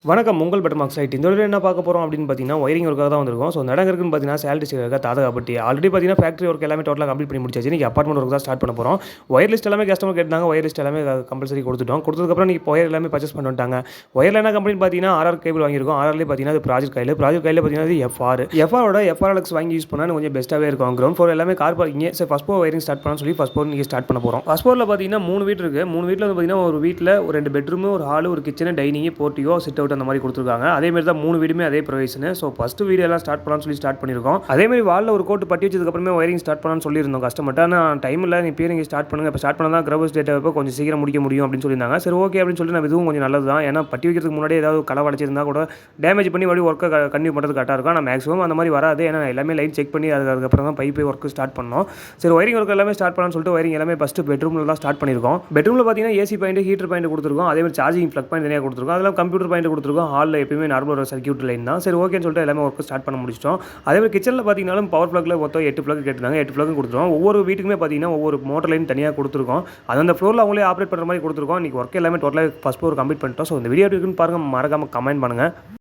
வணக்கம் உங்கள் better marks right. இந்த வீடியோ என்ன பார்க்க போகிறோம் அப்படின்னு பார்த்தீங்கன்னா, ஒயரிங் ஒர்க்காக தான் வந்திருக்கும். ஸோ இந்த இடம் இருக்குன்னு பார்த்தீங்கன்னா, சேலரி ஸ்டேக்காக தாதகாப்பட்டி. ஆல்ரெடி பார்த்தீங்கன்னா, ஃபேக்ட்ரி ஒர்க் எல்லாமே டோட்டலாக கம்ப்ளீட் பண்ணி முடிச்சாச்சு. இன்றைக்கி அப்பார்ட்மெண்ட் ஒர்க் தான் ஸ்டார்ட் பண்ண போகிறோம். ஒயர் லிஸ்ட் எல்லாமே கஸ்டமர் கேட்டாங்க. ஒயர் லிஸ்ட் எல்லாமே கம்பல்சரி கொடுத்துட்டோம். கொடுத்ததுக்கப்புறம் நீங்கள் ஒயர் எல்லாமே பர்ச்சேஸ் பண்ணி வந்துட்டாங்க. ஒயரில் என்ன கம்பெனி பார்த்தீங்கன்னா, ஆர்ஆர் கேபிள் வாங்கியிருக்கோம். ஆர்ஆர்லேயே பார்த்தீங்கன்னா, அது ப்ராஜெக்ட் கையில் பார்த்தீங்கன்னா, அது எஃப்ஆரோட வாங்கி யூஸ் பண்ணால் கொஞ்சம் பெஸ்ட்டாகவே இருக்கும். கிரவுண்ட் ஃப்ளோர் எல்லாமே கார் பார்க்கிங். சரி ஃபஸ்ட் ஃப்ளோர் ஒயரிங் ஸ்டார்ட் பண்ணலாம்னு சொல்லி ஃபஸ்ட் ஃப்ளோர் நீங்கள் ஸ்டார்ட் பண்ண போகிறோம். ஃபஸ்ட் ஃப்ளோரில் பார்த்தீங்கன்னா 3 வீடு இருக்குது. 3 வீட்டில் வந்து பார்த்தீங்கன்னா, ஒரு வீட்டில் ஒரு 2 பெட்ரூமு, ஒரு ஹாலு, ஒரு கிச்சனு, டைனிங், போர்ட்டியோ, சிட் அவுட் அந்த மாதிரி கொடுத்துருக்காங்க. அதேமாதிரி தான் 3 வீடுமே அதே ப்ரொவிஷன். ஸோ ஃபஸ்ட்டு வீடியோ எல்லாம் ஸ்டார்ட் பண்ணலாம்னு சொல்லி ஸ்டார்ட் பண்ணியிருக்கோம். அதேமாதிரி வாலில் ஒரு கோட்டு பட்டி வச்சதுக்கப்புறமே ஒயரிங் ஸ்டார்ட் பண்ணலாம்னு சொல்லியிருந்தோம் கஸ்டமர்ட்ட. ஆனால் டைம் இல்லை, நீ பேர் இங்கே ஸ்டார்ட் பண்ணுங்க. இப்போ ஸ்டார்ட் பண்ணால் தான் கிரவுஸ் டேட்டா வைப்போ கொஞ்சம் சீக்கிரம் முடிக்க முடியும் அப்படின்னு சொல்லியிருந்தாங்க. சரி ஓகே அப்படின்னு சொல்லிட்டு நான் இதுவும் கொஞ்சம் நல்லது தான். ஏன்னா பட்டி வைக்கிறதுக்கு முன்னாடி ஏதாவது களை வளைச்சிருந்தா கூட டேமேஜ் பண்ணி மறுபடியும் ஒர்க்கை கண்டினியூ பண்ணுறது கரெக்டாக இருக்கும். ஆனால் மேக்ஸிமம் அந்த மாதிரி வராது. ஏன்னா எல்லாமே லைட் செக் பண்ணி அதுக்கப்புறம் தான் பைப் ஒர்க்கு ஸ்டார்ட் பண்ணோம். சரி ஒயரிங் ஒர்க் எல்லாமே ஸ்டார்ட் பண்ணலாம்னு சொல்லிட்டு ஒயரிங் எல்லாமே ஃபஸ்ட்டு பெட்ரூமில் தான் ஸ்டார்ட் பண்ணியிருக்கோம். பெட்ரூமில் பார்த்தீங்கன்னா ஏசி பாயிண்ட், ஹீட்டர் பாயிண்ட் கொடுத்துருக்கோம். அதேமாதிரி சார்ஜிங் ப்ளக் பாயிண்ட் தனியாக கொடுத்துருக்கோம். அதெல்லாம் கம்ப்யூட்டர் பாயிண்ட் கொடுத்துருக்கோம். ஹாலில் எப்பயுமே நார்மல் சர்க்யூட் லைன் தான். சரி ஓகேன்னு சொல்லிட்டு எல்லாமே ஒர்க் ஸ்டார்ட் பண்ண முடிச்சிட்டோம். அதேமாதிரி கிச்சனில் பார்த்தீங்கன்னாலும் பவர் ப்ளக்கில் மொத்தம் 8 ப்ளக் கேட்டிருந்தாங்க. 8 ப்ளக்கும் கொடுத்துருவோம். ஒவ்வொரு வீட்டுக்குமே பார்த்தீங்கன்னா ஒவ்வொரு மோட்டர் லைன் தனியாக கொடுத்துருக்கோம். அது அந்த ஃப்ளோரில் அவங்களே ஆப்ரேட் பண்ணுற மாதிரி கொடுத்துருக்கோம். இன்றைக்கி ஒர்க் எல்லாமே டோட்டலாக ஃபஸ்ட் ஃப்ளோர் கம்ப்ளீட் பண்ணிட்டோம். ஸோ இந்த வீடியோ இருக்குன்னு பாருங்கள், மறக்காமல் கமெண்ட் பண்ணுங்கள்.